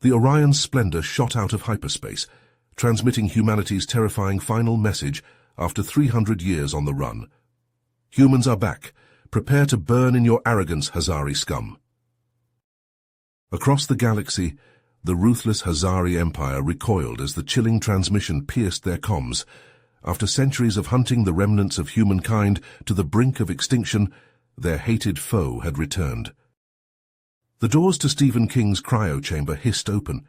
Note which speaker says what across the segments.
Speaker 1: The Orion's splendor shot out of hyperspace, transmitting humanity's terrifying final message after 300 years on the run. Humans are back. Prepare to burn in your arrogance, Hazari scum. Across the galaxy, the ruthless Hazari Empire recoiled as the chilling transmission pierced their comms. After centuries of hunting the remnants of humankind to the brink of extinction, their hated foe had returned. The doors to Stephen King's cryo chamber hissed open.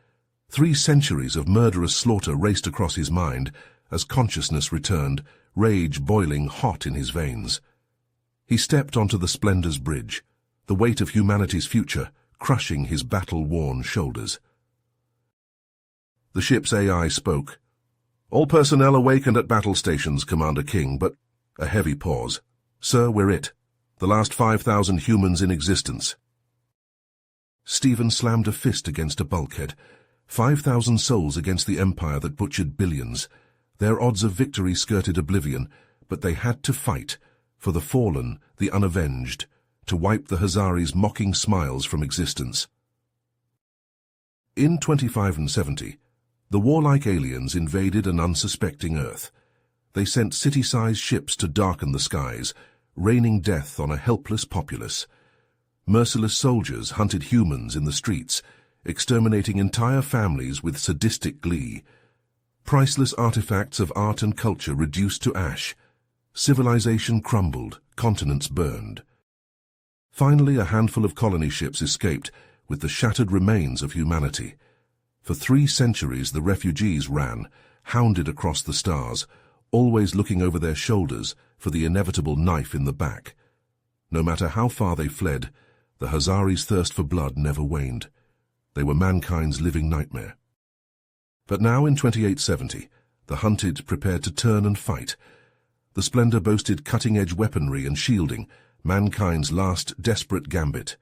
Speaker 1: 3 centuries of murderous slaughter raced across his mind as consciousness returned, rage boiling hot in his veins. He stepped onto the Splendor's bridge, the weight of humanity's future crushing his battle-worn shoulders. The ship's AI spoke. "All personnel awakened at battle stations, Commander King, but..." A heavy pause. "Sir, we're it. The last 5,000 humans in existence." Stephen slammed a fist against a bulkhead. 5,000 souls against the empire that butchered billions. Their odds of victory skirted oblivion, but they had to fight, for the fallen, the unavenged, to wipe the Hazari's mocking smiles from existence. In 2570, the warlike aliens invaded an unsuspecting Earth. They sent city-sized ships to darken the skies, raining death on a helpless populace. Merciless soldiers hunted humans in the streets, exterminating entire families with sadistic glee. Priceless artifacts of art and culture reduced to ash. Civilization crumbled, continents burned. Finally, a handful of colony ships escaped with the shattered remains of humanity. For 3 centuries the refugees ran, hounded across the stars, always looking over their shoulders for the inevitable knife in the back. No matter how far they fled, the Hazari's thirst for blood never waned. They were mankind's living nightmare. But now in 2870, the hunted prepared to turn and fight. The Splendor boasted cutting-edge weaponry and shielding, mankind's last desperate gambit.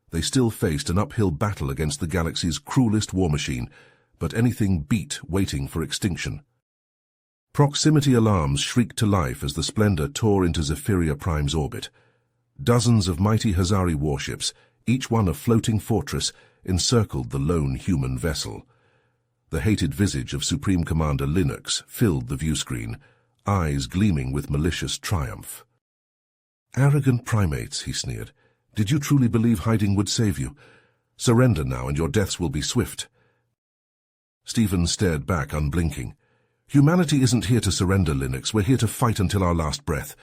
Speaker 1: They still faced an uphill battle against the galaxy's cruelest war machine, but anything beat waiting for extinction. Proximity alarms shrieked to life as the Splendor tore into Zephyria Prime's orbit. Dozens of mighty Hazari warships, each one a floating fortress, encircled the lone human vessel. The hated visage of Supreme Commander Linux filled the viewscreen, eyes gleaming with malicious triumph. "Arrogant primates," he sneered. "Did you truly believe hiding would save you? Surrender now and your deaths will be swift." Stephen stared back, unblinking. "Humanity isn't here to surrender, Linux. We're here to fight until our last breath.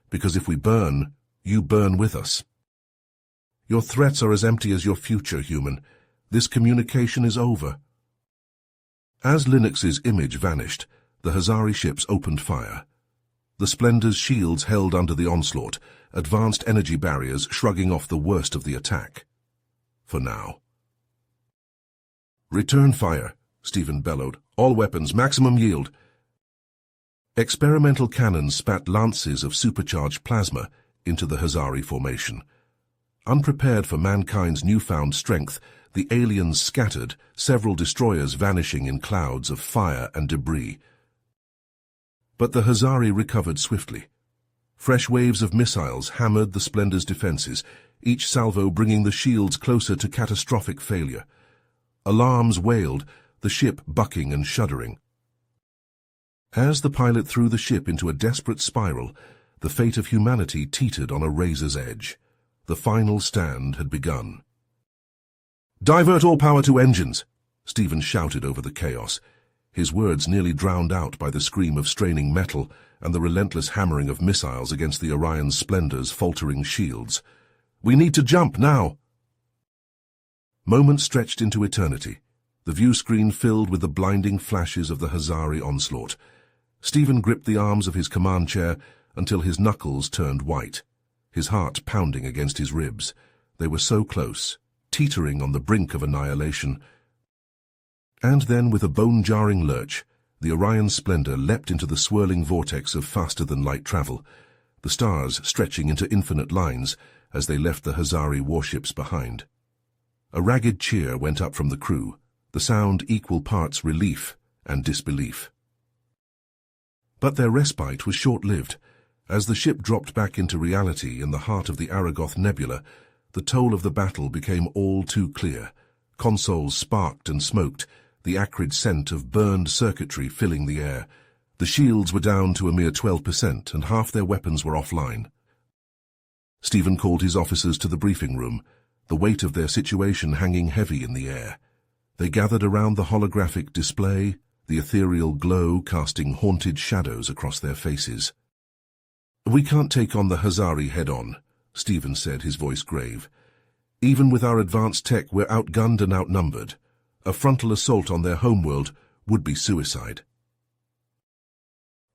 Speaker 1: Because if we burn, you burn with us. Your threats are as empty as your future, human. This communication is over." As Linux's image vanished, the Hazari ships opened fire. The Splendor's shields held under the onslaught, advanced energy barriers shrugging off the worst of the attack. For now. "Return fire," Stephen bellowed. "All weapons, maximum yield." Experimental cannons spat lances of supercharged plasma into the Hazari formation. Unprepared for mankind's newfound strength, the aliens scattered, several destroyers vanishing in clouds of fire and debris. But the Hazari recovered swiftly. Fresh waves of missiles hammered the Splendor's defenses, each salvo bringing the shields closer to catastrophic failure. Alarms wailed, the ship bucking and shuddering. As the pilot threw the ship into a desperate spiral, the fate of humanity teetered on a razor's edge. The final stand had begun. "Divert all power to engines!" Stephen shouted over the chaos, his words nearly drowned out by the scream of straining metal and the relentless hammering of missiles against the Orion's Splendor's faltering shields. "We need to jump now!" Moments stretched into eternity, the view screen filled with the blinding flashes of the Hazari onslaught. Stephen gripped the arms of his command chair until his knuckles turned white, his heart pounding against his ribs. They were so close, teetering on the brink of annihilation. And then, with a bone-jarring lurch, the Orion's Splendor leapt into the swirling vortex of faster-than-light travel, the stars stretching into infinite lines as they left the Hazari warships behind. A ragged cheer went up from the crew, the sound equal parts relief and disbelief. But their respite was short-lived. As the ship dropped back into reality in the heart of the Aragoth Nebula, the toll of the battle became all too clear. Consoles sparked and smoked, the acrid scent of burned circuitry filling the air. The shields were down to a mere 12%, and half their weapons were offline. Stephen called his officers to the briefing room, the weight of their situation hanging heavy in the air. They gathered around the holographic display, the ethereal glow casting haunted shadows across their faces. "We can't take on the Hazari head-on," Stephen said, his voice grave. "Even with our advanced tech, we're outgunned and outnumbered. A frontal assault on their homeworld would be suicide."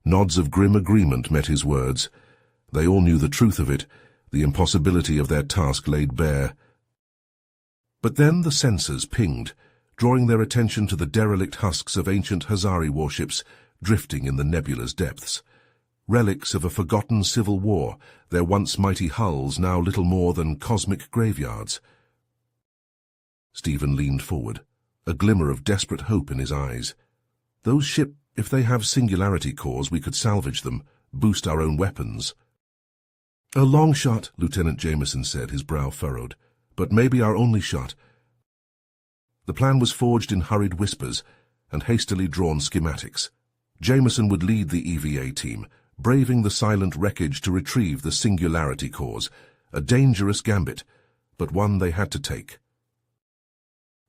Speaker 1: Nods of grim agreement met his words. They all knew the truth of it, the impossibility of their task laid bare. But then the sensors pinged, drawing their attention to the derelict husks of ancient Hazari warships drifting in the nebula's depths. Relics of a forgotten civil war, their once mighty hulls now little more than cosmic graveyards. Stephen leaned forward, a glimmer of desperate hope in his eyes. "Those ships, if they have singularity cores, we could salvage them, boost our own weapons." "A long shot," Lieutenant Jameson said, his brow furrowed, "but maybe our only shot." The plan was forged in hurried whispers and hastily drawn schematics. Jameson would lead the EVA team, braving the silent wreckage to retrieve the singularity cores, a dangerous gambit, but one they had to take.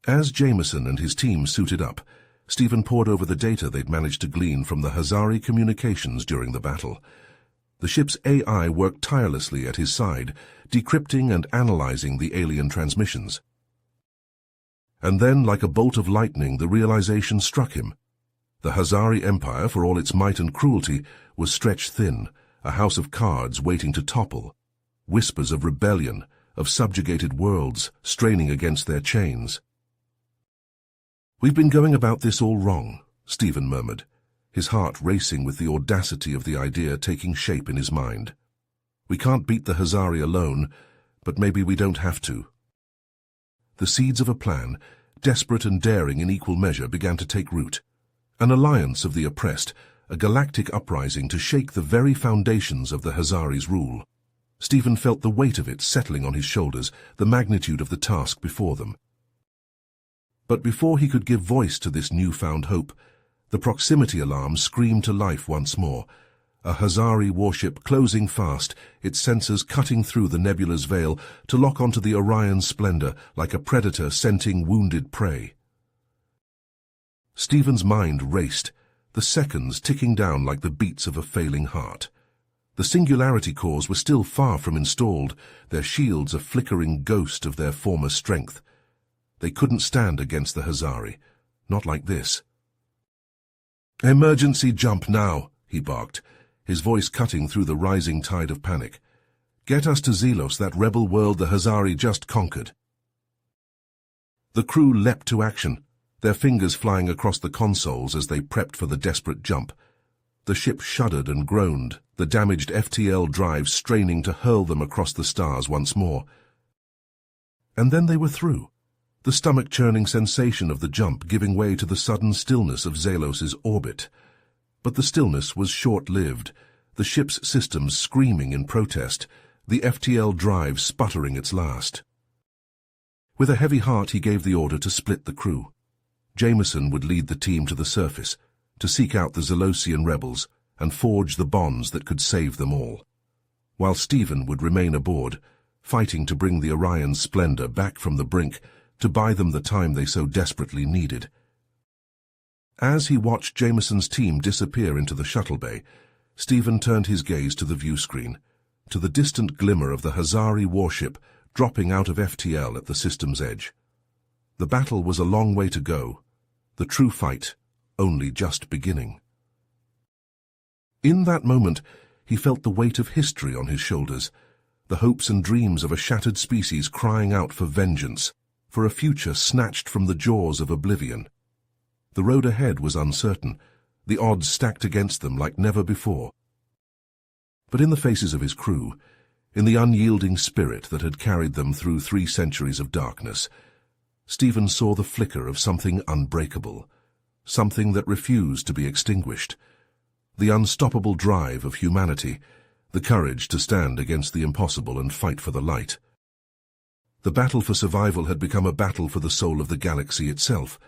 Speaker 1: As Jameson and his team suited up, Stephen pored over the data they'd managed to glean from the Hazari communications during the battle. The ship's AI worked tirelessly at his side, decrypting and analyzing the alien transmissions. And then, like a bolt of lightning, the realization struck him. The Hazari Empire, for all its might and cruelty, was stretched thin, a house of cards waiting to topple. Whispers of rebellion, of subjugated worlds, straining against their chains. "We've been going about this all wrong," Stephen murmured, his heart racing with the audacity of the idea taking shape in his mind. "We can't beat the Hazari alone, but maybe we don't have to." The seeds of a plan, desperate and daring in equal measure, began to take root. An alliance of the oppressed, a galactic uprising to shake the very foundations of the Hazari's rule. Stephen felt the weight of it settling on his shoulders, the magnitude of the task before them. But before he could give voice to this newfound hope, the proximity alarm screamed to life once more. A Hazari warship closing fast, its sensors cutting through the nebula's veil to lock onto the Orion's splendor like a predator scenting wounded prey. Stephen's mind raced, the seconds ticking down like the beats of a failing heart. The singularity cores were still far from installed, their shields a flickering ghost of their former strength. They couldn't stand against the Hazari, not like this. "Emergency jump now," he barked, his voice cutting through the rising tide of panic. "Get us to Zelos, that rebel world the Hazari just conquered." The crew leapt to action, their fingers flying across the consoles as they prepped for the desperate jump. The ship shuddered and groaned, the damaged FTL drive straining to hurl them across the stars once more. And then they were through, the stomach-churning sensation of the jump giving way to the sudden stillness of Zelos's orbit. But the stillness was short-lived, the ship's systems screaming in protest, the FTL drive sputtering its last. With a heavy heart he gave the order to split the crew. Jameson would lead the team to the surface, to seek out the Zelosian rebels and forge the bonds that could save them all, while Stephen would remain aboard, fighting to bring the Orion's splendor back from the brink, to buy them the time they so desperately needed. As he watched Jameson's team disappear into the shuttle bay, Stephen turned his gaze to the viewscreen, to the distant glimmer of the Hazari warship dropping out of FTL at the system's edge. The battle was a long way to go, the true fight only just beginning. In that moment, he felt the weight of history on his shoulders, the hopes and dreams of a shattered species crying out for vengeance, for a future snatched from the jaws of oblivion. The road ahead was uncertain, the odds stacked against them like never before. But in the faces of his crew, in the unyielding spirit that had carried them through 3 centuries of darkness, Stephen saw the flicker of something unbreakable, something that refused to be extinguished, the unstoppable drive of humanity, the courage to stand against the impossible and fight for the light. The battle for survival had become a battle for the soul of the galaxy itself,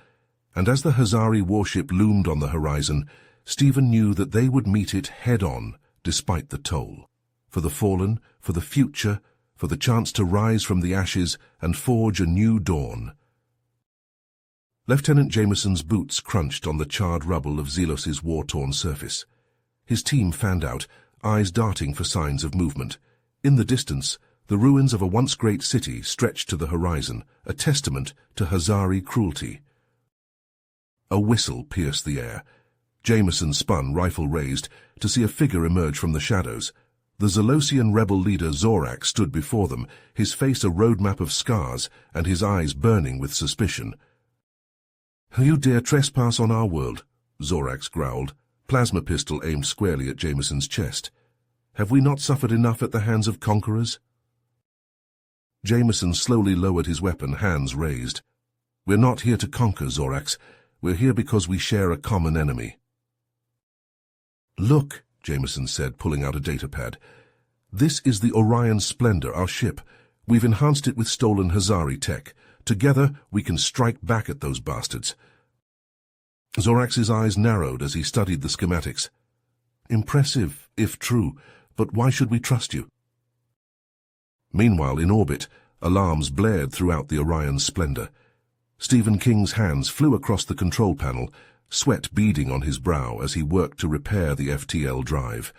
Speaker 1: and as the Hazari warship loomed on the horizon, Stephen knew that they would meet it head-on, despite the toll. For the fallen, for the future, for the chance to rise from the ashes and forge a new dawn. Lieutenant Jameson's boots crunched on the charred rubble of Zelos's war-torn surface. His team fanned out, eyes darting for signs of movement. In the distance, the ruins of a once great city stretched to the horizon, a testament to Hazari cruelty. A whistle pierced the air. Jameson spun, rifle raised, to see a figure emerge from the shadows. The Zelosian rebel leader Zorak stood before them, his face a roadmap of scars and his eyes burning with suspicion. "You dare trespass on our world," Zorax growled, plasma pistol aimed squarely at Jameson's chest. "Have we not suffered enough at the hands of conquerors?" Jameson slowly lowered his weapon, hands raised. "We're not here to conquer, Zorax. We're here because we share a common enemy." "Look," Jameson said, pulling out a datapad. "This is the Orion Splendor, our ship. We've enhanced it with stolen Hazari tech. Together, we can strike back at those bastards." Zorax's eyes narrowed as he studied the schematics. "Impressive, if true, but why should we trust you?" Meanwhile, in orbit, alarms blared throughout the Orion Splendor. Stephen King's hands flew across the control panel, sweat beading on his brow as he worked to repair the FTL drive.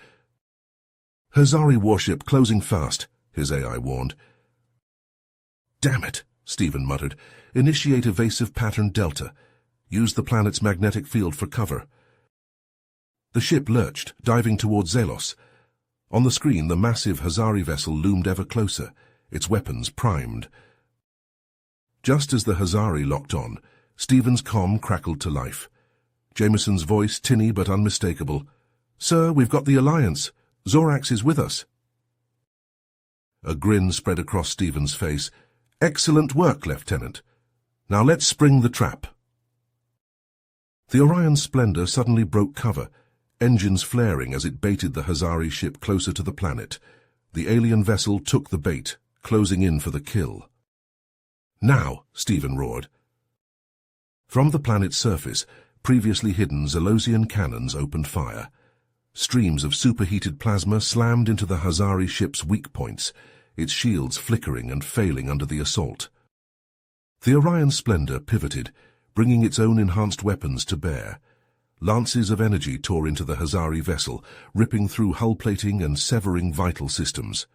Speaker 1: "Hazari warship closing fast," his AI warned. "Damn it," Stephen muttered. "Initiate evasive pattern Delta. Use the planet's magnetic field for cover." The ship lurched, diving towards Zelos. On the screen, the massive Hazari vessel loomed ever closer, its weapons primed. Just as the Hazari locked on, Stephen's comm crackled to life. Jameson's voice, tinny but unmistakable. "Sir, we've got the Alliance. Zorax is with us." A grin spread across Stephen's face. "Excellent work, Lieutenant. Now let's spring the trap." The Orion Splendor suddenly broke cover, engines flaring as it baited the Hazari ship closer to the planet. The alien vessel took the bait, closing in for the kill. "Now!" Stephen roared. From the planet's surface, previously hidden Zelosian cannons opened fire. Streams of superheated plasma slammed into the Hazari ship's weak points, its shields flickering and failing under the assault. The Orion Splendor pivoted, bringing its own enhanced weapons to bear. Lances of energy tore into the Hazari vessel, ripping through hull plating and severing vital systems.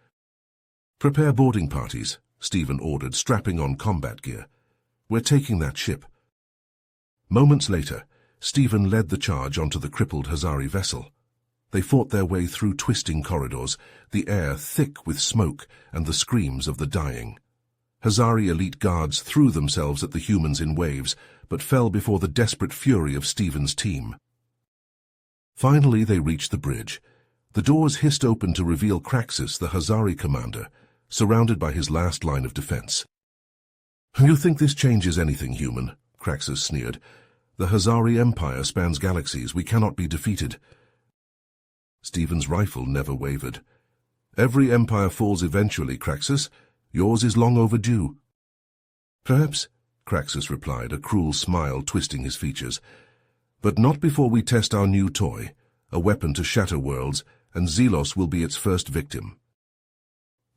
Speaker 1: "Prepare boarding parties," Stephen ordered, strapping on combat gear. "We're taking that ship." Moments later, Stephen led the charge onto the crippled Hazari vessel. They fought their way through twisting corridors, the air thick with smoke and the screams of the dying. Hazari elite guards threw themselves at the humans in waves, but fell before the desperate fury of Stephen's team. Finally, they reached the bridge. The doors hissed open to reveal Kraxus, the Hazari commander, surrounded by his last line of defense. "You think this changes anything, human?" Kraxus sneered. "The Hazari Empire spans galaxies. We cannot be defeated." Stephen's rifle never wavered. "Every empire falls eventually, Kraxus. Yours is long overdue." "Perhaps," Kraxus replied, a cruel smile twisting his features. "But not before we test our new toy, a weapon to shatter worlds, and Zelos will be its first victim."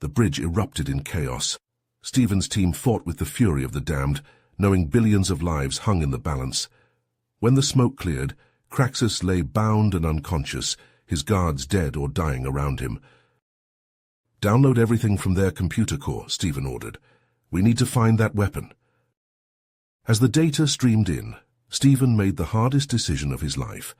Speaker 1: The bridge erupted in chaos. Stephen's team fought with the fury of the damned, knowing billions of lives hung in the balance. When the smoke cleared, Kraxus lay bound and unconscious, his guards dead or dying around him. "Download everything from their computer core," Stephen ordered. "We need to find that weapon." As the data streamed in, Stephen made the hardest decision of his life.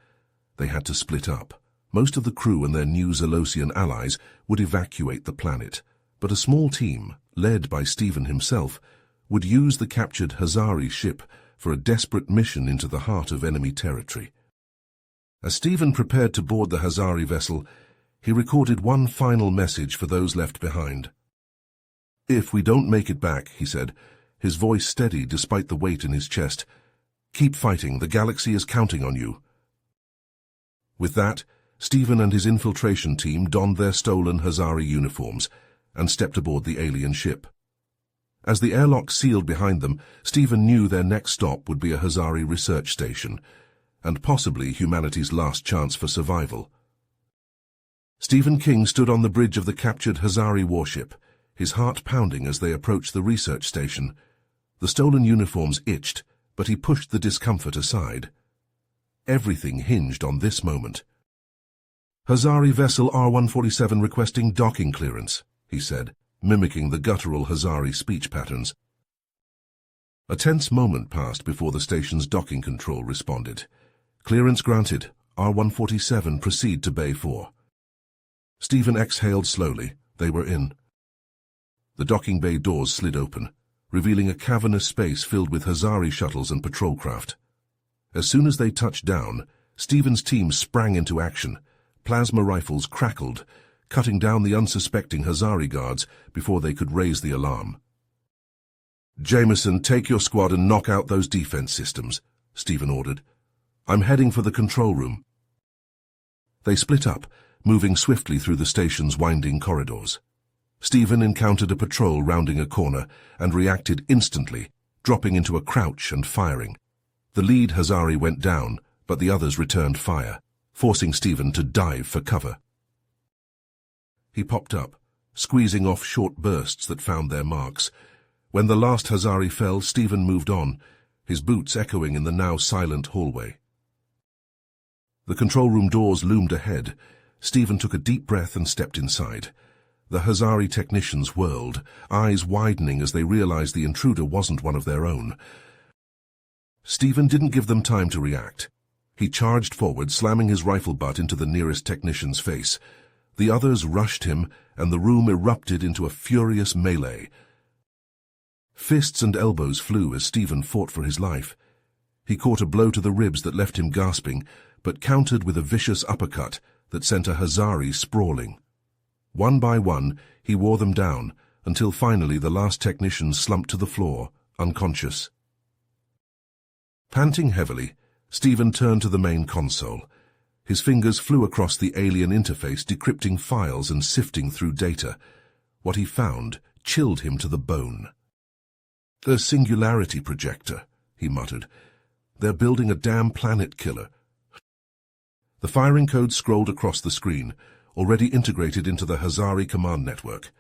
Speaker 1: They had to split up. Most of the crew and their new Zelosian allies would evacuate the planet, but a small team, led by Stephen himself, would use the captured Hazari ship for a desperate mission into the heart of enemy territory. As Stephen prepared to board the Hazari vessel, he recorded one final message for those left behind. "If we don't make it back," he said, his voice steady despite the weight in his chest, "keep fighting. The galaxy is counting on you." With that, Stephen and his infiltration team donned their stolen Hazari uniforms and stepped aboard the alien ship. As the airlock sealed behind them, Stephen knew their next stop would be a Hazari research station, and possibly humanity's last chance for survival. Stephen King stood on the bridge of the captured Hazari warship, his heart pounding as they approached the research station. The stolen uniforms itched, but he pushed the discomfort aside. Everything hinged on this moment. "Hazari vessel R-147 requesting docking clearance," he said, mimicking the guttural Hazari speech patterns. A tense moment passed before the station's docking control responded. "Clearance granted. R-147 proceed to Bay 4. Stephen exhaled slowly. They were in. The docking bay doors slid open, revealing a cavernous space filled with Hazari shuttles and patrol craft. As soon as they touched down, Stephen's team sprang into action. Plasma rifles crackled, cutting down the unsuspecting Hazari guards before they could raise the alarm. "Jameson, take your squad and knock out those defense systems," Stephen ordered. "I'm heading for the control room." They split up, moving swiftly through the station's winding corridors. Stephen encountered a patrol rounding a corner and reacted instantly, dropping into a crouch and firing. The lead Hazari went down, but the others returned fire, forcing Stephen to dive for cover. He popped up, squeezing off short bursts that found their marks. When the last Hazari fell, Stephen moved on, his boots echoing in the now silent hallway. The control room doors loomed ahead. Stephen took a deep breath and stepped inside. The Hazari technicians whirled, eyes widening as they realized the intruder wasn't one of their own. Stephen didn't give them time to react. He charged forward, slamming his rifle butt into the nearest technician's face. The others rushed him, and the room erupted into a furious melee. Fists and elbows flew as Stephen fought for his life. He caught a blow to the ribs that left him gasping, but countered with a vicious uppercut that sent a Hazari sprawling. One by one, he wore them down, until finally the last technician slumped to the floor, unconscious. Panting heavily, Stephen turned to the main console. His fingers flew across the alien interface, decrypting files and sifting through data. What he found chilled him to the bone. "The singularity projector," he muttered. "They're building a damn planet killer." The firing code scrolled across the screen, already integrated into the Hazari command network.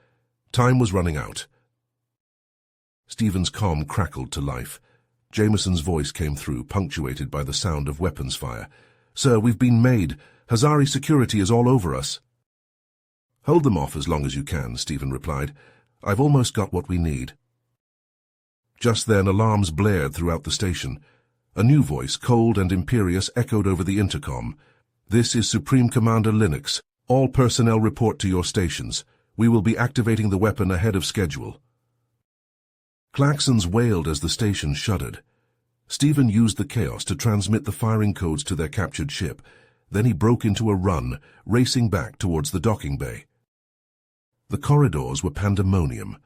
Speaker 1: Time was running out. Stephen's comm crackled to life. Jameson's voice came through, punctuated by the sound of weapons fire. "Sir, we've been made. Hazari security is all over us." "Hold them off as long as you can," Stephen replied. "I've almost got what we need." Just then, alarms blared throughout the station. A new voice, cold and imperious, echoed over the intercom. "This is Supreme Commander Linux. All personnel report to your stations. We will be activating the weapon ahead of schedule." Klaxons wailed as the station shuddered. Stephen used the chaos to transmit the firing codes to their captured ship. Then he broke into a run, racing back towards the docking bay. The corridors were pandemonium.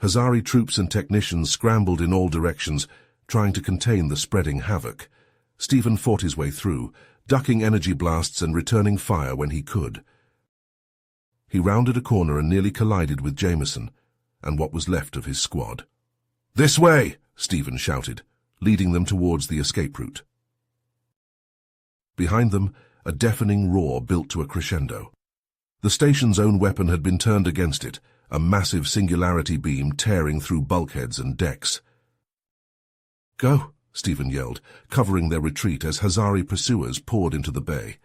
Speaker 1: Hazari troops and technicians scrambled in all directions, trying to contain the spreading havoc. Stephen fought his way through, ducking energy blasts and returning fire when he could. He rounded a corner and nearly collided with Jameson and what was left of his squad. "This way!" Stephen shouted, leading them towards the escape route. Behind them, a deafening roar built to a crescendo. The station's own weapon had been turned against it, a massive singularity beam tearing through bulkheads and decks. "Go!" Stephen yelled, covering their retreat as Hazari pursuers poured into the bay.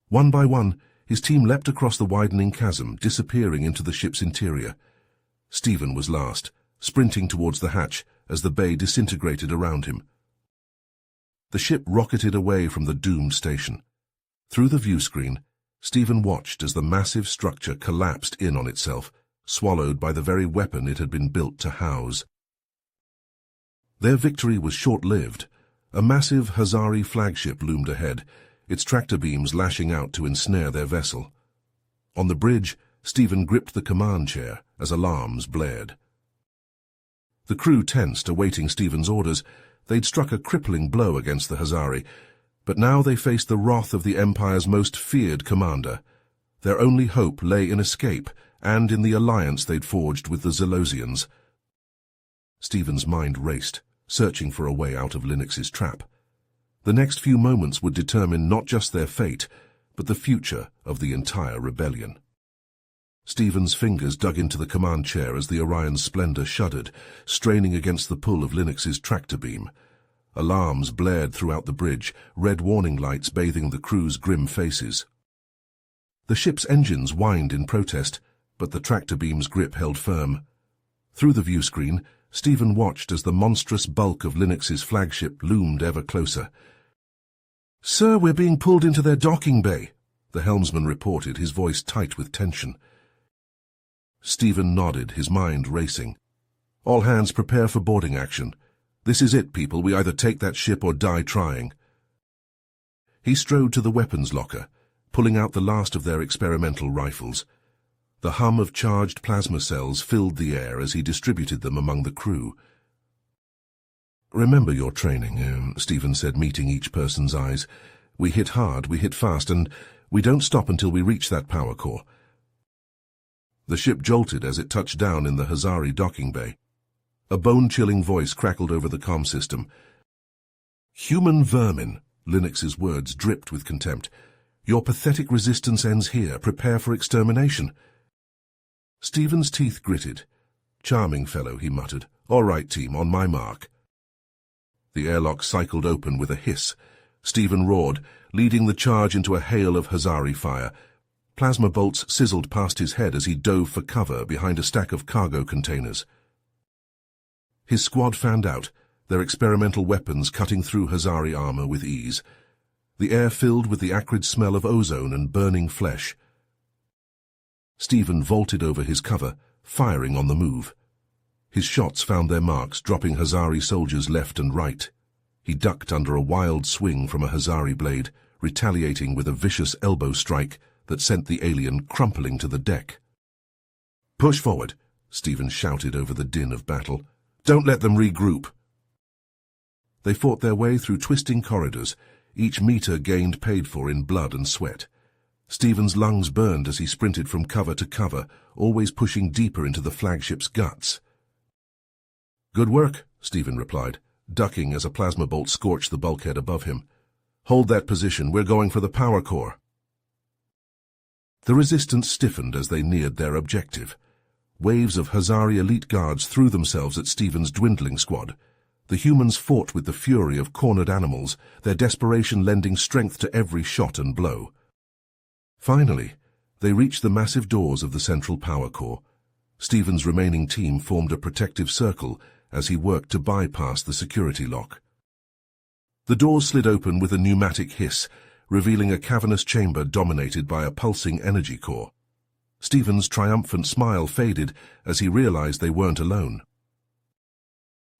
Speaker 1: One by one, his team leapt across the widening chasm, disappearing into the ship's interior. Stephen was last, sprinting towards the hatch as the bay disintegrated around him. The ship rocketed away from the doomed station. Through the viewscreen, Stephen watched as the massive structure collapsed in on itself, swallowed by the very weapon it had been built to house. Their victory was short-lived. A massive Hazari flagship loomed ahead, its tractor beams lashing out to ensnare their vessel. On the bridge, Stephen gripped the command chair as alarms blared. The crew tensed, awaiting Stephen's orders. They'd struck a crippling blow against the Hazari, but now they faced the wrath of the Empire's most feared commander. Their only hope lay in escape and in the alliance they'd forged with the Zelosians. Stephen's mind raced, searching for a way out of Linux's trap. The next few moments would determine not just their fate, but the future of the entire rebellion. Stephen's fingers dug into the command chair as the Orion's splendor shuddered, straining against the pull of Linux's tractor beam. Alarms blared throughout the bridge, red warning lights bathing the crew's grim faces. The ship's engines whined in protest, but the tractor beam's grip held firm. Through the viewscreen, Stephen watched as the monstrous bulk of Linux's flagship loomed ever closer. "Sir, we're being pulled into their docking bay," the helmsman reported, his voice tight with tension. Stephen nodded, his mind racing. "All hands prepare for boarding action. This is it, people. We either take that ship or die trying." He strode to the weapons locker, pulling out the last of their experimental rifles. The hum of charged plasma cells filled the air as he distributed them among the crew. "Remember your training," Stephen said, meeting each person's eyes. "We hit hard, we hit fast, and we don't stop until we reach that power core." The ship jolted as it touched down in the Hazari docking bay. A bone-chilling voice crackled over the comm system. "Human vermin," Linux's words dripped with contempt. "Your pathetic resistance ends here. Prepare for extermination." Stephen's teeth gritted. "Charming fellow," he muttered. "All right, team, on my mark." The airlock cycled open with a hiss. Stephen roared, leading the charge into a hail of Hazari fire. Plasma bolts sizzled past his head as he dove for cover behind a stack of cargo containers. His squad fanned out, their experimental weapons cutting through Hazari armor with ease. The air filled with the acrid smell of ozone and burning flesh. Stephen vaulted over his cover, firing on the move. His shots found their marks, dropping Hazari soldiers left and right. He ducked under a wild swing from a Hazari blade, retaliating with a vicious elbow strike that sent the alien crumpling to the deck. "Push forward," Stephen shouted over the din of battle. "Don't let them regroup." They fought their way through twisting corridors, each meter gained paid for in blood and sweat. Stephen's lungs burned as he sprinted from cover to cover, always pushing deeper into the flagship's guts. "Good work," Stephen replied, ducking as a plasma bolt scorched the bulkhead above him. "Hold that position. We're going for the power core." The resistance stiffened as they neared their objective. Waves of Hazari elite guards threw themselves at Stephen's dwindling squad. The humans fought with the fury of cornered animals, their desperation lending strength to every shot and blow. Finally, they reached the massive doors of the central power core. Stephen's remaining team formed a protective circle as he worked to bypass the security lock. The doors slid open with a pneumatic hiss, revealing a cavernous chamber dominated by a pulsing energy core. Stephen's triumphant smile faded as he realized they weren't alone.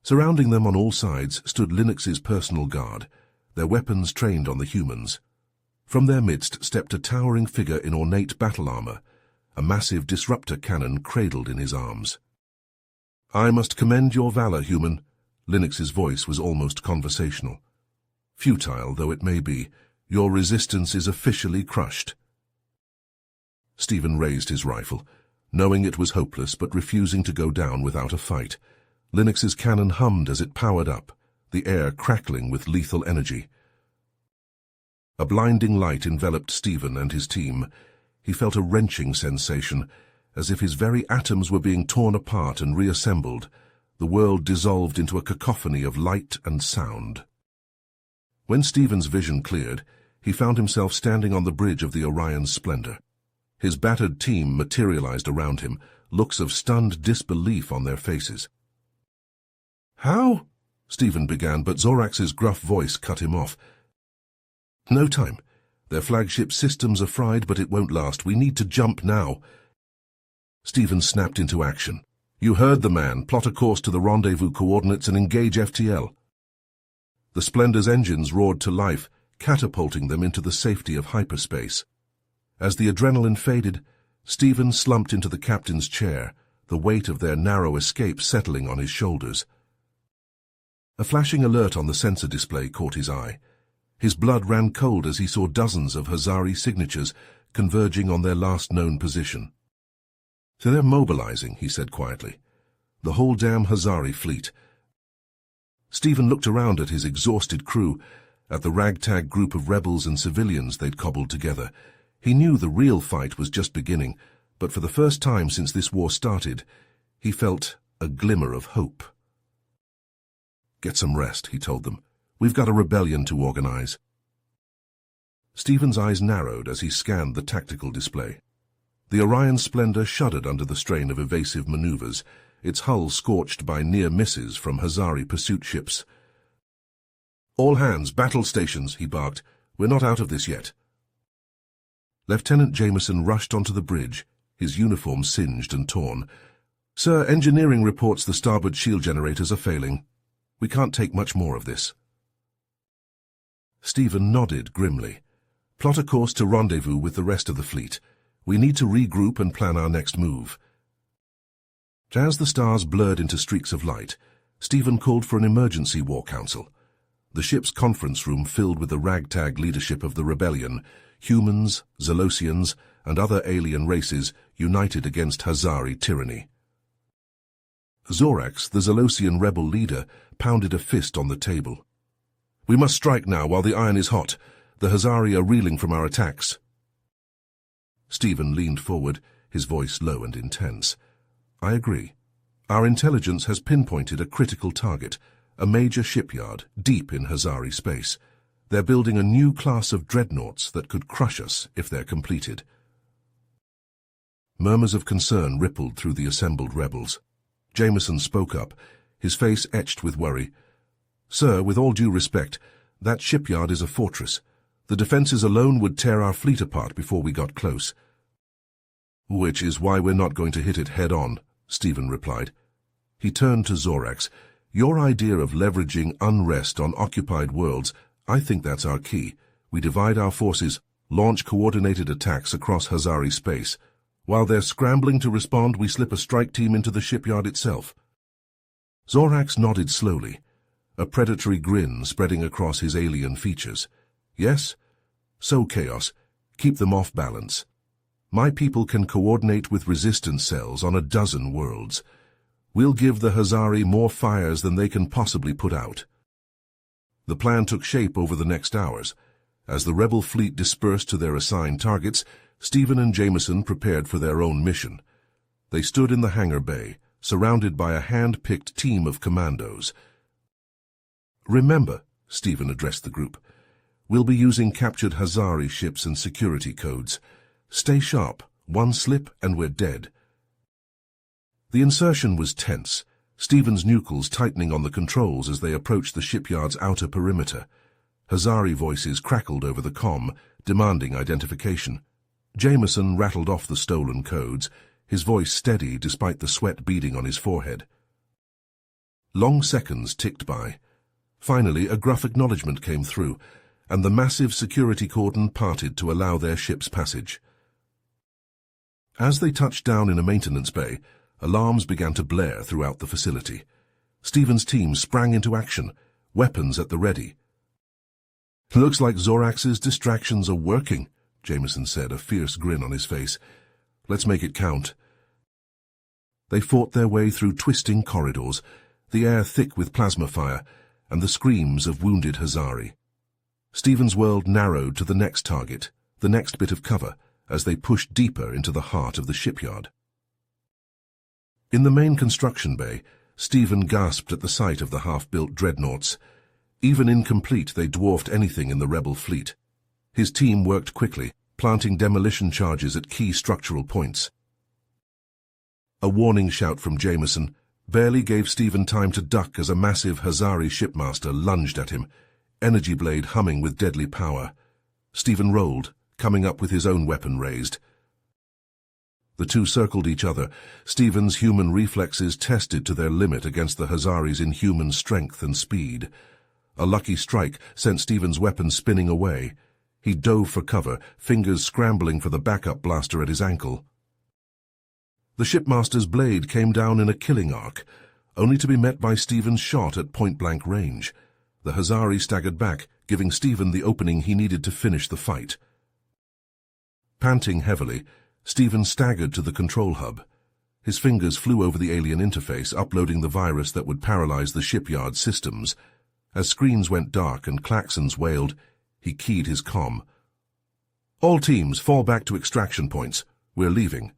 Speaker 1: Surrounding them on all sides stood Linux's personal guard, their weapons trained on the humans. From their midst stepped a towering figure in ornate battle armor, a massive disruptor cannon cradled in his arms. "I must commend your valor, human." Linux's voice was almost conversational. "Futile though it may be, your resistance is officially crushed." Stephen raised his rifle, knowing it was hopeless but refusing to go down without a fight. Linux's cannon hummed as it powered up, the air crackling with lethal energy. A blinding light enveloped Stephen and his team. He felt a wrenching sensation, as if his very atoms were being torn apart and reassembled. The world dissolved into a cacophony of light and sound. When Stephen's vision cleared, he found himself standing on the bridge of the Orion's splendor. His battered team materialized around him, looks of stunned disbelief on their faces. "How?" Stephen began, but Zorax's gruff voice cut him off. "No time. Their flagship systems are fried, but it won't last. We need to jump now." Stephen snapped into action. "You heard the man. Plot a course to the rendezvous coordinates and engage FTL." The Splendor's engines roared to life, catapulting them into the safety of hyperspace. As the adrenaline faded, Stephen slumped into the captain's chair, the weight of their narrow escape settling on his shoulders. A flashing alert on the sensor display caught his eye. His blood ran cold as he saw dozens of Hazari signatures converging on their last known position. So they're mobilizing, he said quietly. The whole damn Hazari fleet. Stephen looked around at his exhausted crew, at the ragtag group of rebels and civilians they'd cobbled together. He knew the real fight was just beginning, but for the first time since this war started, he felt a glimmer of hope. Get some rest, he told them. We've got a rebellion to organize. Stephen's eyes narrowed as he scanned the tactical display. The Orion's splendor shuddered under the strain of evasive maneuvers, its hull scorched by near misses from Hazari pursuit ships. All hands, battle stations, he barked. We're not out of this yet. Lieutenant Jameson rushed onto the bridge, his uniform singed and torn. Sir, engineering reports the starboard shield generators are failing. We can't take much more of this. Stephen nodded grimly. Plot a course to rendezvous with the rest of the fleet. We need to regroup and plan our next move. As the stars blurred into streaks of light, Stephen called for an emergency war council. The ship's conference room filled with the ragtag leadership of the rebellion, humans, Zalosians, and other alien races united against Hazari tyranny. Zorax, the Zalosian rebel leader, pounded a fist on the table. We must strike now while the iron is hot. The Hazari are reeling from our attacks. Stephen leaned forward, his voice low and intense. I agree. Our intelligence has pinpointed a critical target, a major shipyard deep in Hazari space. They're building a new class of dreadnoughts that could crush us if they're completed. Murmurs of concern rippled through the assembled rebels. Jameson spoke up, his face etched with worry. Sir, with all due respect, that shipyard is a fortress. The defenses alone would tear our fleet apart before we got close. Which is why we're not going to hit it head-on, Stephen replied. He turned to Zorax. Your idea of leveraging unrest on occupied worlds, I think that's our key. We divide our forces, launch coordinated attacks across Hazari space. While they're scrambling to respond, we slip a strike team into the shipyard itself. Zorax nodded slowly, a predatory grin spreading across his alien features. Yes? So, Chaos. Keep them off balance. My people can coordinate with resistance cells on a dozen worlds. We'll give the Hazari more fires than they can possibly put out. The plan took shape over the next hours. As the rebel fleet dispersed to their assigned targets, Stephen and Jameson prepared for their own mission. They stood in the hangar bay, surrounded by a hand-picked team of commandos. Remember, Stephen addressed the group, we'll be using captured Hazari ships and security codes. Stay sharp. One slip and we're dead. The insertion was tense, Stephen's nucleus tightening on the controls as they approached the shipyard's outer perimeter. Hazari voices crackled over the comm, demanding identification. Jameson rattled off the stolen codes, his voice steady despite the sweat beading on his forehead. Long seconds ticked by. Finally, a gruff acknowledgement came through, and the massive security cordon parted to allow their ship's passage. As they touched down in a maintenance bay, alarms began to blare throughout the facility. Stephen's team sprang into action, weapons at the ready. Looks like Zorax's distractions are working, Jameson said, a fierce grin on his face. Let's make it count. They fought their way through twisting corridors, the air thick with plasma fire, and the screams of wounded Hazari. Stephen's world narrowed to the next target, the next bit of cover, as they pushed deeper into the heart of the shipyard. In the main construction bay, Stephen gasped at the sight of the half-built dreadnoughts. Even incomplete, they dwarfed anything in the rebel fleet. His team worked quickly, planting demolition charges at key structural points. A warning shout from Jameson barely gave Stephen time to duck as a massive Hazari shipmaster lunged at him, energy blade humming with deadly power. Stephen rolled, coming up with his own weapon raised. The two circled each other, Stephen's human reflexes tested to their limit against the Hazari's inhuman strength and speed. A lucky strike sent Stephen's weapon spinning away. He dove for cover, fingers scrambling for the backup blaster at his ankle. The shipmaster's blade came down in a killing arc, only to be met by Stephen's shot at point-blank range. The Hazari staggered back, giving Stephen the opening he needed to finish the fight. Panting heavily, Stephen staggered to the control hub, His fingers flew over the alien interface, uploading the virus that would paralyze the shipyard systems. As screens went dark and klaxons wailed, he keyed his comm. "All teams, fall back to extraction points. We're leaving."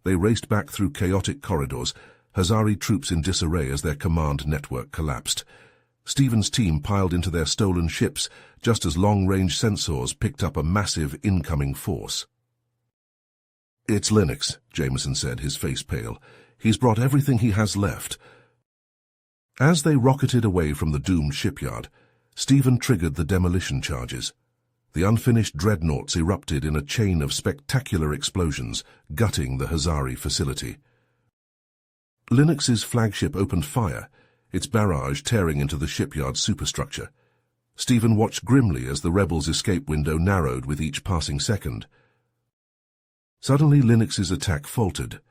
Speaker 1: They raced back through chaotic corridors, Hazari troops in disarray as their command network collapsed. Stephen's team piled into their stolen ships just as long-range sensors picked up a massive incoming force. "It's Linux," Jameson said, his face pale. "He's brought everything he has left." As they rocketed away from the doomed shipyard, Stephen triggered the demolition charges. The unfinished dreadnoughts erupted in a chain of spectacular explosions, gutting the Hazari facility. Linux's flagship opened fire, its barrage tearing into the shipyard's superstructure. Stephen watched grimly as the rebels' escape window narrowed with each passing second. Suddenly Linux's attack faltered.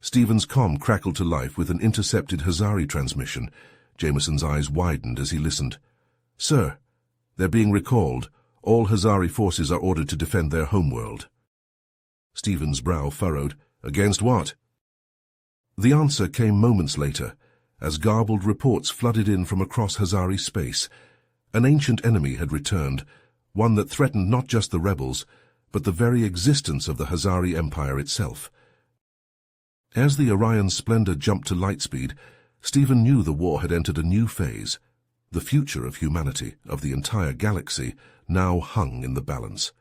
Speaker 1: Stephen's comm crackled to life with an intercepted Hazari transmission. Jameson's eyes widened as he listened. "Sir, they're being recalled. All Hazari forces are ordered to defend their homeworld." Stephen's brow furrowed. "Against what?" The answer came moments later, as garbled reports flooded in from across Hazari space. An ancient enemy had returned, one that threatened not just the rebels, but the very existence of the Hazari Empire itself. As the Orion's splendor jumped to light speed, Stephen knew the war had entered a new phase. The future of humanity, of the entire galaxy, now hung in the balance.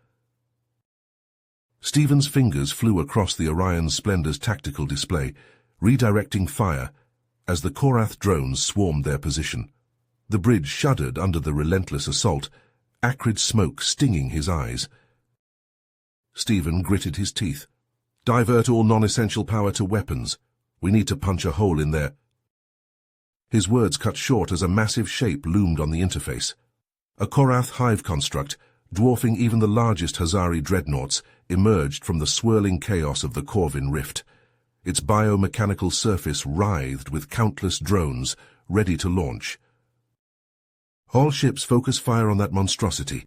Speaker 1: Stephen's fingers flew across the Orion's splendor's tactical display, redirecting fire as the Korath drones swarmed their position. The bridge shuddered under the relentless assault, acrid smoke stinging his eyes. Stephen gritted his teeth. "Divert all non-essential power to weapons. We need to punch a hole in there." His words cut short as a massive shape loomed on the interface. A Korath hive construct, dwarfing even the largest Hazari dreadnoughts, emerged from the swirling chaos of the Corvin Rift. Its biomechanical surface writhed with countless drones, ready to launch. "All ships focus fire on that monstrosity,"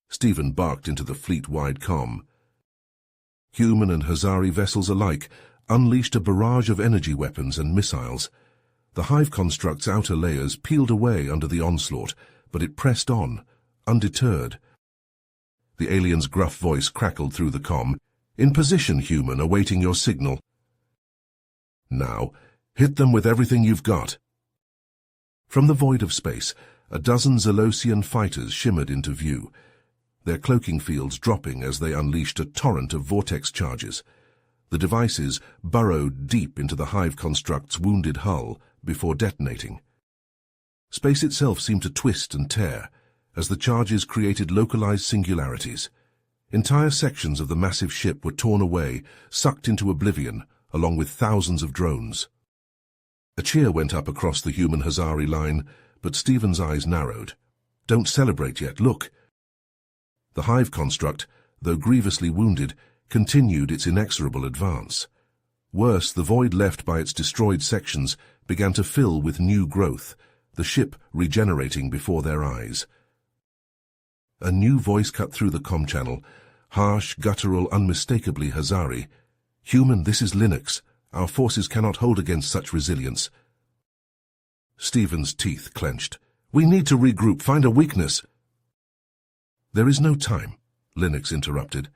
Speaker 1: Stephen barked into the fleet-wide comm. Human and Hazari vessels alike unleashed a barrage of energy weapons and missiles. The hive construct's outer layers peeled away under the onslaught, but it pressed on, undeterred. The alien's gruff voice crackled through the comm. "In position, human, awaiting your signal. Now, hit them with everything you've got." From the void of space, a dozen Zelosian fighters shimmered into view, their cloaking fields dropping as they unleashed a torrent of vortex charges. The devices burrowed deep into the hive construct's wounded hull before detonating. Space itself seemed to twist and tear, as the charges created localized singularities. Entire sections of the massive ship were torn away, sucked into oblivion, along with thousands of drones. A cheer went up across the human Hazari line, but Stephen's eyes narrowed. "Don't celebrate yet, look." The hive construct, though grievously wounded, continued its inexorable advance. Worse, the void left by its destroyed sections began to fill with new growth, the ship regenerating before their eyes. A new voice cut through the comm channel, harsh, guttural, unmistakably Hazari. "Human, this is Linux. Our forces cannot hold against such resilience." Stephen's teeth clenched. "We need to regroup, find a weakness." "There is no time," Linux interrupted.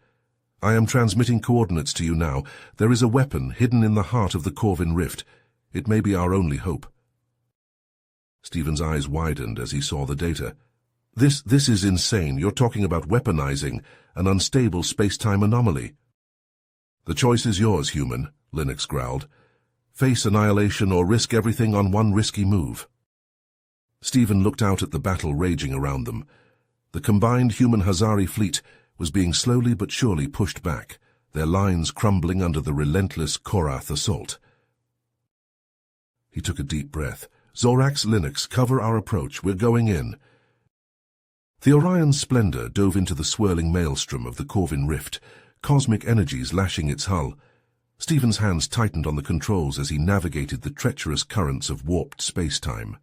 Speaker 1: "I am transmitting coordinates to you now. There is a weapon hidden in the heart of the Corvin Rift. It may be our only hope." Stephen's eyes widened as he saw the data. This is insane. You're talking about weaponizing an unstable space-time anomaly." "The choice is yours, human," Linux growled. "Face annihilation or risk everything on one risky move." Stephen looked out at the battle raging around them. The combined human Hazari fleet was being slowly but surely pushed back, their lines crumbling under the relentless Korath assault. He took a deep breath. "Zorax, Linux, cover our approach. We're going in." The Orion's splendor dove into the swirling maelstrom of the Corvin Rift, cosmic energies lashing its hull. Stephen's hands tightened on the controls as he navigated the treacherous currents of warped space-time.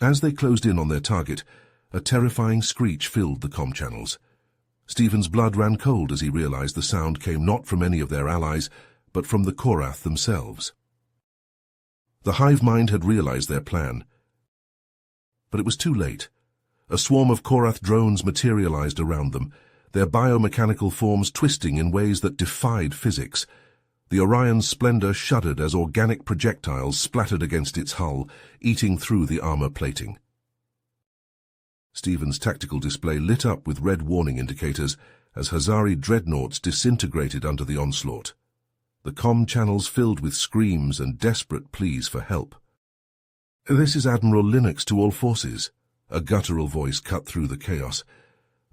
Speaker 1: As they closed in on their target, a terrifying screech filled the comm channels. Stephen's blood ran cold as he realized the sound came not from any of their allies, but from the Korath themselves. The hive mind had realized their plan, but it was too late. A swarm of Korath drones materialized around them, their biomechanical forms twisting in ways that defied physics. The Orion's splendor shuddered as organic projectiles splattered against its hull, eating through the armor plating. Stephen's tactical display lit up with red warning indicators as Hazari dreadnoughts disintegrated under the onslaught. The comm channels filled with screams and desperate pleas for help. "This is Admiral Linux to all forces," a guttural voice cut through the chaos.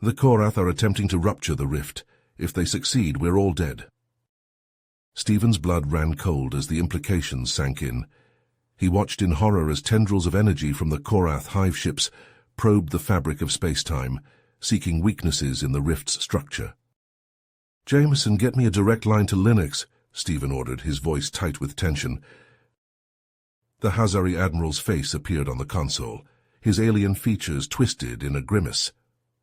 Speaker 1: "The Korath are attempting to rupture the rift. If they succeed, we're all dead." Stephen's blood ran cold as the implications sank in. He watched in horror as tendrils of energy from the Korath hive ships probed the fabric of space-time, seeking weaknesses in the rift's structure. "Jameson, get me a direct line to Linux," Stephen ordered, his voice tight with tension. The Hazari Admiral's face appeared on the console, his alien features twisted in a grimace.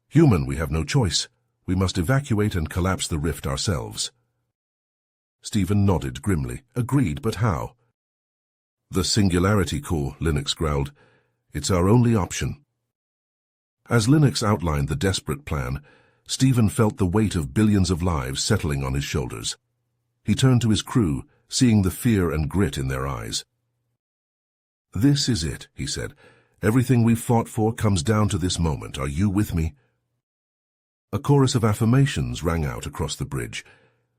Speaker 1: "Human, we have no choice. We must evacuate and collapse the rift ourselves." Stephen nodded grimly. "Agreed, but how?" "The Singularity Core," Linux growled. "It's our only option." As Linux outlined the desperate plan, Stephen felt the weight of billions of lives settling on his shoulders. He turned to his crew, seeing the fear and grit in their eyes. "This is it," he said. "Everything we've fought for comes down to this moment. Are you with me?" A chorus of affirmations rang out across the bridge.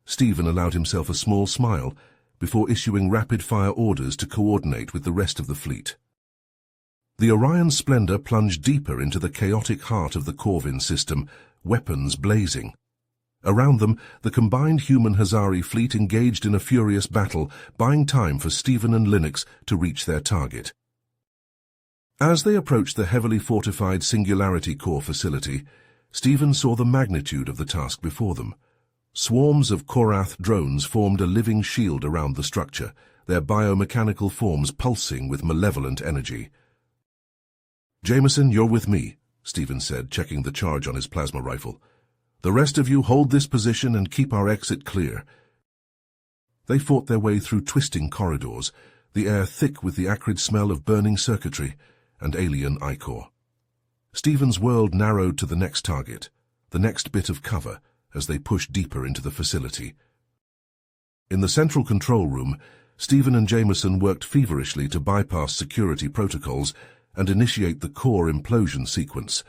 Speaker 1: Stephen allowed himself a small smile before issuing rapid-fire orders to coordinate with the rest of the fleet. The Orion's splendor plunged deeper into the chaotic heart of the Corvin system, weapons blazing. Around them, the combined human Hazari fleet engaged in a furious battle, buying time for Stephen and Linux to reach their target. As they approached the heavily fortified Singularity Core facility, Stephen saw the magnitude of the task before them. Swarms of Korath drones formed a living shield around the structure, their biomechanical forms pulsing with malevolent energy. "Jameson, you're with me," Stephen said, checking the charge on his plasma rifle. "The rest of you hold this position and keep our exit clear." They fought their way through twisting corridors, the air thick with the acrid smell of burning circuitry and alien ichor. Stephen's world narrowed to the next target, the next bit of cover, as they pushed deeper into the facility. In the central control room, Stephen and Jameson worked feverishly to bypass security protocols and initiate the core implosion sequence.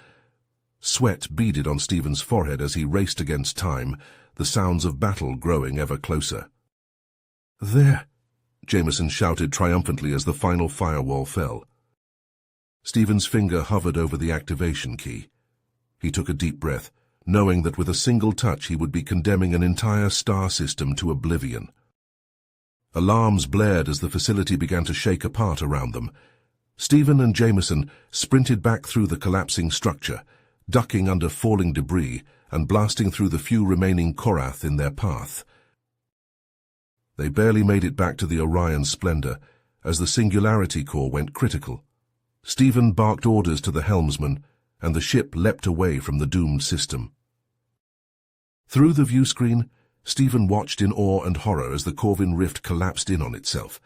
Speaker 1: Sweat beaded on Stephen's forehead as he raced against time, the sounds of battle growing ever closer. "There!" Jameson shouted triumphantly as the final firewall fell. Stephen's finger hovered over the activation key. He took a deep breath, knowing that with a single touch he would be condemning an entire star system to oblivion. Alarms blared as the facility began to shake apart around them. Stephen and Jameson sprinted back through the collapsing structure, ducking under falling debris and blasting through the few remaining Korath in their path. They barely made it back to the Orion's splendor as the Singularity Core went critical. Stephen barked orders to the helmsman, and the ship leapt away from the doomed system. Through the viewscreen, Stephen watched in awe and horror as the Corvin rift collapsed in on itself.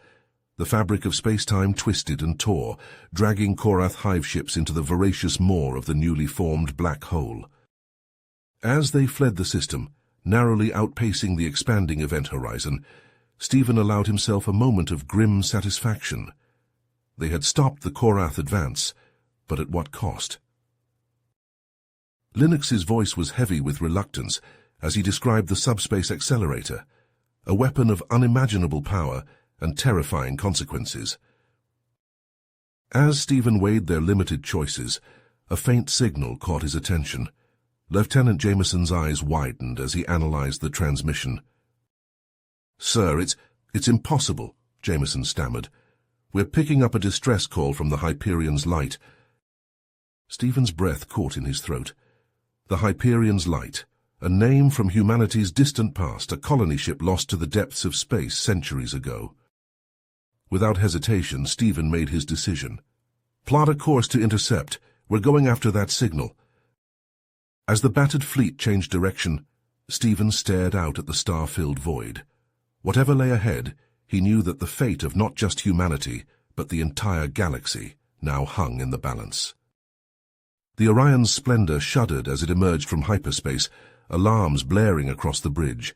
Speaker 1: The fabric of space-time twisted and tore, dragging Korath hive ships into the voracious maw of the newly formed black hole. As they fled the system, narrowly outpacing the expanding event horizon, Stephen allowed himself a moment of grim satisfaction. They had stopped the Korath advance, but at what cost? Linux's voice was heavy with reluctance as he described the subspace accelerator, a weapon of unimaginable power and terrifying consequences. As Stephen weighed their limited choices, a faint signal caught his attention. Lieutenant Jameson's eyes widened as he analyzed the transmission. "Sir, it's impossible," Jameson stammered. "We're picking up a distress call from the Hyperion's Light." Stephen's breath caught in his throat. The Hyperion's Light, a name from humanity's distant past, a colony ship lost to the depths of space centuries ago. Without hesitation, Stephen made his decision. "Plot a course to intercept. We're going after that signal." As the battered fleet changed direction, Stephen stared out at the star-filled void. Whatever lay ahead, he knew that the fate of not just humanity, but the entire galaxy, now hung in the balance. The Orion's splendor shuddered as it emerged from hyperspace, alarms blaring across the bridge.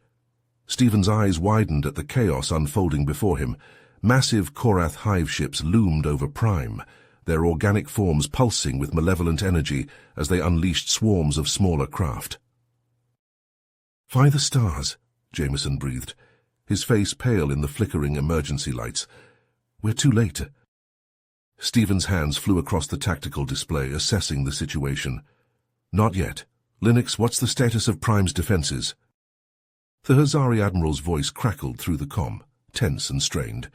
Speaker 1: Stephen's eyes widened at the chaos unfolding before him. Massive Korath hive ships loomed over Prime, their organic forms pulsing with malevolent energy as they unleashed swarms of smaller craft. "By the stars," Jameson breathed, his face pale in the flickering emergency lights. "We're too late." Stephen's hands flew across the tactical display, assessing the situation. "Not yet. Linux, what's the status of Prime's defenses?" The Hazari Admiral's voice crackled through the comm, tense and strained.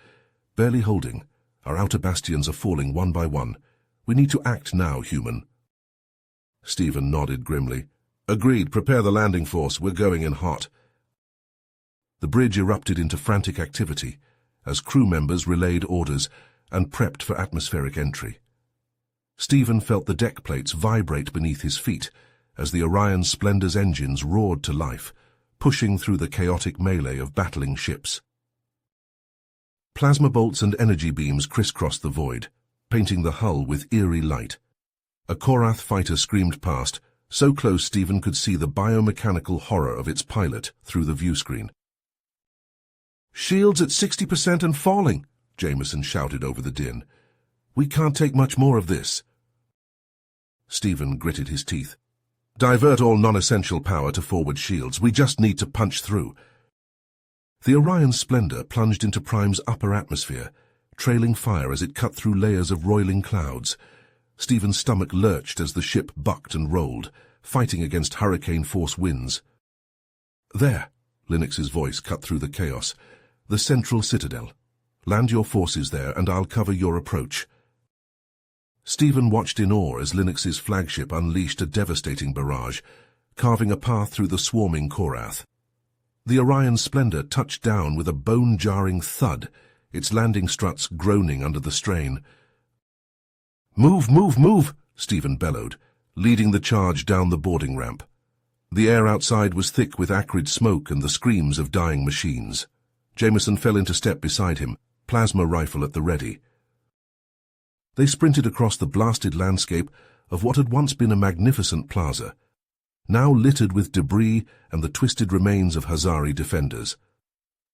Speaker 1: "Barely holding. Our outer bastions are falling one by one. We need to act now, human." Stephen nodded grimly. "Agreed. Prepare the landing force. We're going in hot." The bridge erupted into frantic activity as crew members relayed orders and prepped for atmospheric entry. Stephen felt the deck plates vibrate beneath his feet as the Orion Splendor's engines roared to life, pushing through the chaotic melee of battling ships. Plasma bolts and energy beams crisscrossed the void, painting the hull with eerie light. A Korath fighter screamed past, so close Stephen could see the biomechanical horror of its pilot through the viewscreen. "Shields at 60% and falling," Jameson shouted over the din. "We can't take much more of this." Stephen gritted his teeth. "Divert all non-essential power to forward shields. We just need to punch through." The Orion Splendor plunged into Prime's upper atmosphere, trailing fire as it cut through layers of roiling clouds. Stephen's stomach lurched as the ship bucked and rolled, fighting against hurricane-force winds. "There," Linux's voice cut through the chaos. "The central citadel. Land your forces there and I'll cover your approach." Stephen watched in awe as Linux's flagship unleashed a devastating barrage, carving a path through the swarming Korath. The Orion Splendor touched down with a bone-jarring thud, its landing struts groaning under the strain. "Move, move, move!" Stephen bellowed, leading the charge down the boarding ramp. The air outside was thick with acrid smoke and the screams of dying machines. Jameson fell into step beside him, plasma rifle at the ready. They sprinted across the blasted landscape of what had once been a magnificent plaza, now littered with debris and the twisted remains of Hazari defenders.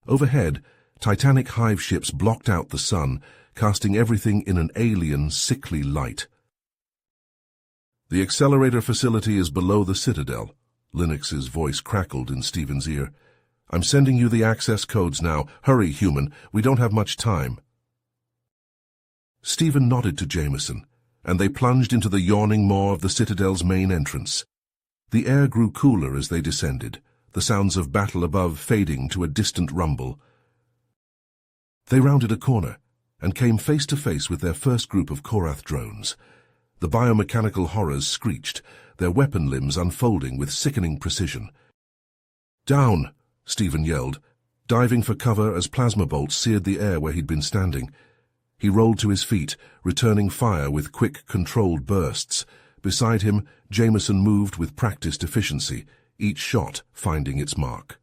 Speaker 1: Overhead, titanic hive ships blocked out the sun, casting everything in an alien, sickly light. "The accelerator facility is below the citadel," Linux's voice crackled in Stephen's ear. "I'm sending you the access codes now. Hurry, human. We don't have much time." Stephen nodded to Jameson, and they plunged into the yawning maw of the citadel's main entrance. The air grew cooler as they descended, the sounds of battle above fading to a distant rumble. They rounded a corner and came face to face with their first group of Korath drones. The biomechanical horrors screeched, their weapon limbs unfolding with sickening precision. "Down!" Stephen yelled, diving for cover as plasma bolts seared the air where he'd been standing. He rolled to his feet, returning fire with quick, controlled bursts. Beside him, Jameson moved with practiced efficiency, each shot finding its mark.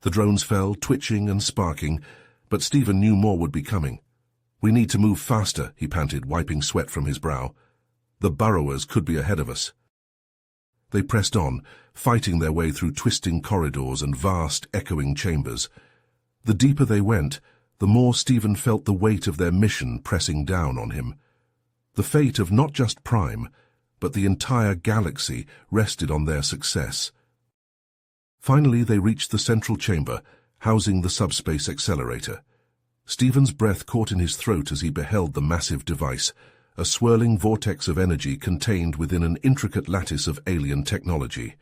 Speaker 1: The drones fell, twitching and sparking, but Stephen knew more would be coming. "We need to move faster," he panted, wiping sweat from his brow. "The burrowers could be ahead of us." They pressed on, fighting their way through twisting corridors and vast, echoing chambers. The deeper they went, the more Stephen felt the weight of their mission pressing down on him. The fate of not just Prime, but the entire galaxy rested on their success. Finally, they reached the central chamber, housing the subspace accelerator. Stephen's breath caught in his throat as he beheld the massive device, a swirling vortex of energy contained within an intricate lattice of alien technology.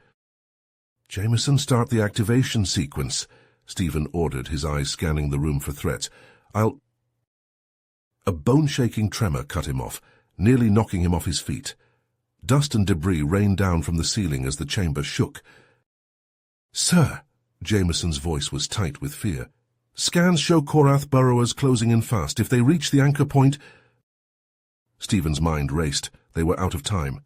Speaker 1: "Jameson, start the activation sequence," Stephen ordered, his eyes scanning the room for threats. A bone-shaking tremor cut him off, nearly knocking him off his feet. Dust and debris rained down from the ceiling as the chamber shook. "Sir," Jameson's voice was tight with fear. "Scans show Korath burrowers closing in fast. If they reach the anchor point—" Stephen's mind raced. They were out of time.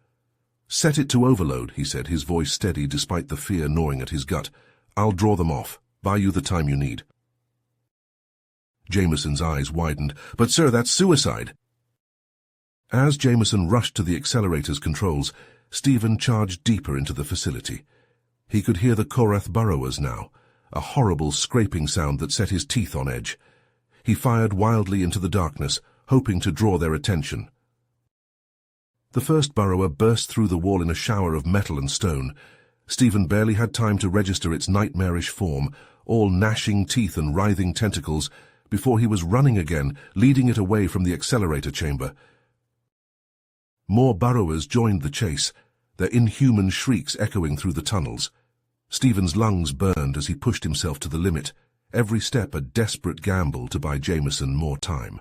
Speaker 1: "Set it to overload," he said, his voice steady despite the fear gnawing at his gut. "I'll draw them off. Buy you the time you need." Jameson's eyes widened. "But sir, that's suicide." As Jameson rushed to the accelerator's controls, Stephen charged deeper into the facility. He could hear the Korath burrowers now, a horrible scraping sound that set his teeth on edge. He fired wildly into the darkness, hoping to draw their attention. The first burrower burst through the wall in a shower of metal and stone. Stephen barely had time to register its nightmarish form, all gnashing teeth and writhing tentacles, before he was running again, leading it away from the accelerator chamber. More burrowers joined the chase, their inhuman shrieks echoing through the tunnels. Stephen's lungs burned as he pushed himself to the limit, every step a desperate gamble to buy Jameson more time.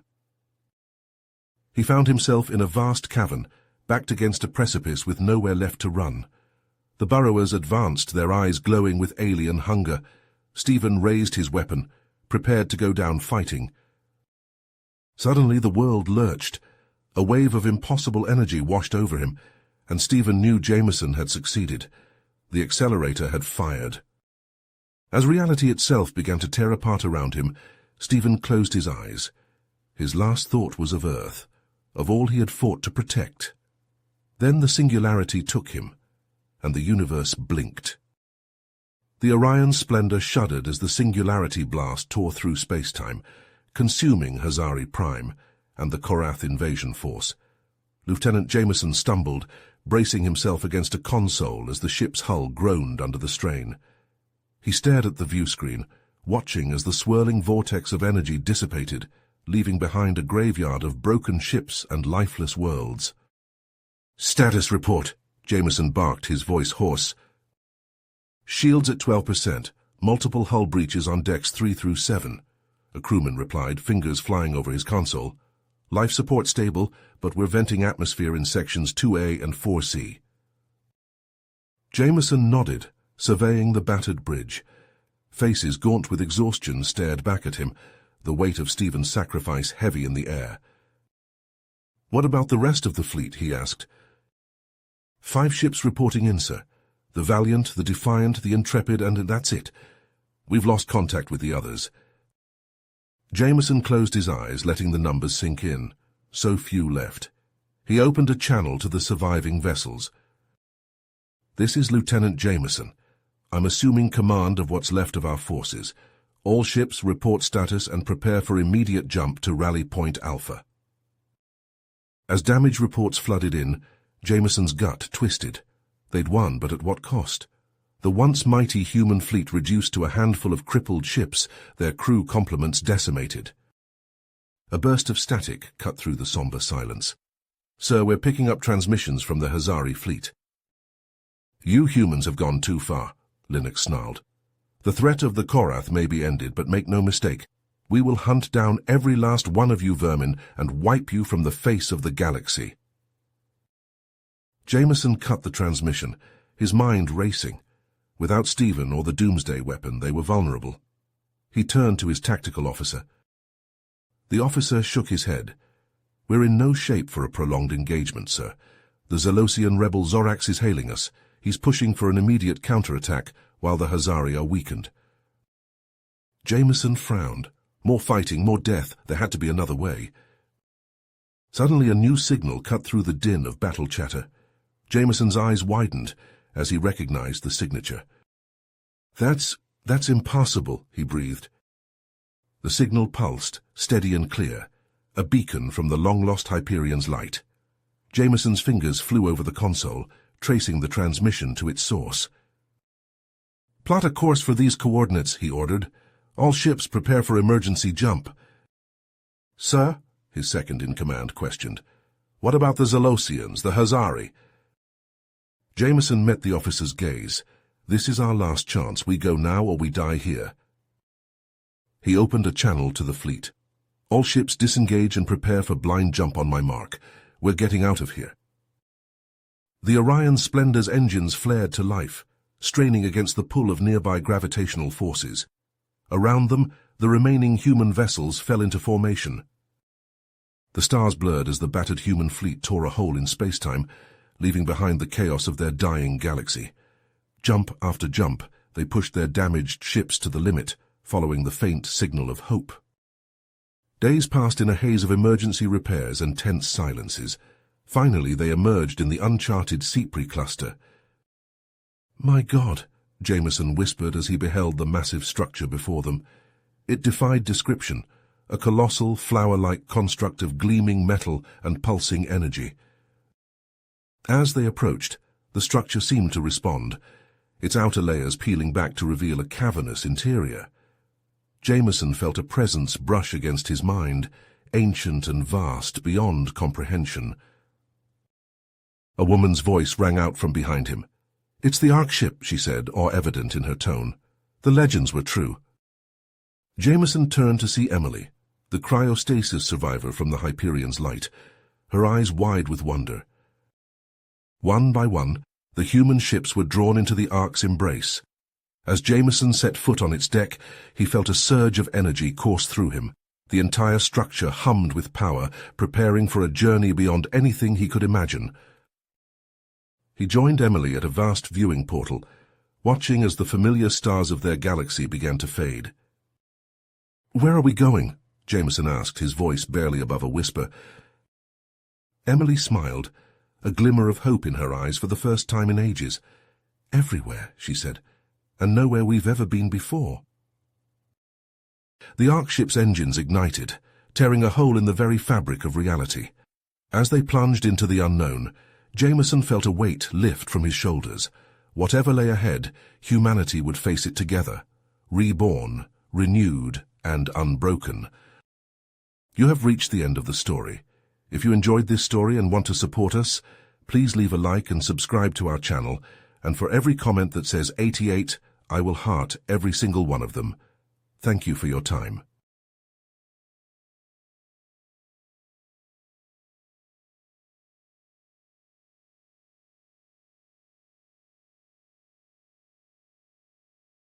Speaker 1: He found himself in a vast cavern, backed against a precipice with nowhere left to run. The burrowers advanced, their eyes glowing with alien hunger. Stephen raised his weapon, prepared to go down fighting. Suddenly the world lurched. A wave of impossible energy washed over him, and Stephen knew Jameson had succeeded. The accelerator had fired. As reality itself began to tear apart around him, Stephen closed his eyes. His last thought was of Earth, of all he had fought to protect. Then the singularity took him, and the universe blinked. The Orion splendor shuddered as the singularity blast tore through space-time, consuming Hazari Prime and the Korath invasion force. Lieutenant Jameson stumbled, bracing himself against a console as the ship's hull groaned under the strain. He stared at the viewscreen, watching as the swirling vortex of energy dissipated, leaving behind a graveyard of broken ships and lifeless worlds. "Status report," Jameson barked, his voice hoarse. "Shields at 12%, multiple hull breaches on decks 3 through 7, a crewman replied, fingers flying over his console. "Life support stable, but we're venting atmosphere in sections 2A and 4C. Jameson nodded, surveying the battered bridge. Faces gaunt with exhaustion stared back at him, the weight of Stephen's sacrifice heavy in the air. "What about the rest of the fleet?" he asked. 5 ships reporting in, sir. The Valiant, the Defiant, the Intrepid, and that's it. We've lost contact with the others." Jameson closed his eyes, letting the numbers sink in. So few left. He opened a channel to the surviving vessels. "This is Lieutenant Jameson. I'm assuming command of what's left of our forces. All ships report status and prepare for immediate jump to Rally Point Alpha." As damage reports flooded in, Jameson's gut twisted. They'd won, but at what cost? The once mighty human fleet reduced to a handful of crippled ships, their crew complements decimated. A burst of static cut through the somber silence. "Sir, we're picking up transmissions from the Hazari fleet." "You humans have gone too far," Linux snarled. "The threat of the Korath may be ended, but make no mistake. We will hunt down every last one of you vermin and wipe you from the face of the galaxy." Jameson cut the transmission, his mind racing. Without Stephen or the Doomsday weapon, they were vulnerable. He turned to his tactical officer. The officer shook his head. "We're in no shape for a prolonged engagement, sir. The Zelosian rebel Zorax is hailing us. He's pushing for an immediate counterattack while the Hazari are weakened." Jameson frowned. More fighting, more death. There had to be another way. Suddenly a new signal cut through the din of battle chatter. Jameson's eyes widened as he recognized the signature. That's impossible," he breathed. The signal pulsed, steady and clear, a beacon from the long-lost Hyperion's light. Jameson's fingers flew over the console, tracing the transmission to its source. "Plot a course for these coordinates," he ordered. "All ships prepare for emergency jump." "Sir?" his second-in-command questioned. "What about the Zelosians, the Hazari?" Jameson met the officer's gaze. "This is our last chance. We go now or we die here." He opened a channel to the fleet. "All ships disengage and prepare for blind jump on my mark. We're getting out of here." The Orion Splendor's engines flared to life, straining against the pull of nearby gravitational forces. Around them, the remaining human vessels fell into formation. The stars blurred as the battered human fleet tore a hole in space-time, leaving behind the chaos of their dying galaxy. Jump after jump, they pushed their damaged ships to the limit, following the faint signal of hope. Days passed in a haze of emergency repairs and tense silences. Finally, they emerged in the uncharted Cypre cluster. "My God," Jameson whispered as he beheld the massive structure before them. It defied description, a colossal, flower-like construct of gleaming metal and pulsing energy. As they approached, the structure seemed to respond, its outer layers peeling back to reveal a cavernous interior. Jameson felt a presence brush against his mind, ancient and vast beyond comprehension. A woman's voice rang out from behind him. "It's the Ark ship," she said, awe evident in her tone. The legends were true. Jameson turned to see Emily, the cryostasis survivor from the Hyperion's light, her eyes wide with wonder. One by one, the human ships were drawn into the Ark's embrace. As Jameson set foot on its deck, he felt a surge of energy course through him. The entire structure hummed with power, preparing for a journey beyond anything he could imagine. He joined Emily at a vast viewing portal, watching as the familiar stars of their galaxy began to fade. "Where are we going?" Jameson asked, his voice barely above a whisper. Emily smiled, a glimmer of hope in her eyes for the first time in ages. "Everywhere," she said, "and nowhere we've ever been before." The Ark ship's engines ignited, tearing a hole in the very fabric of reality. As they plunged into the unknown, Jameson felt a weight lift from his shoulders. Whatever lay ahead, humanity would face it together, reborn, renewed, and unbroken. You have reached the end of the story. If you enjoyed this story and want to support us, please leave a like and subscribe to our channel, and for every comment that says 88, I will heart every single one of them. Thank you for your time.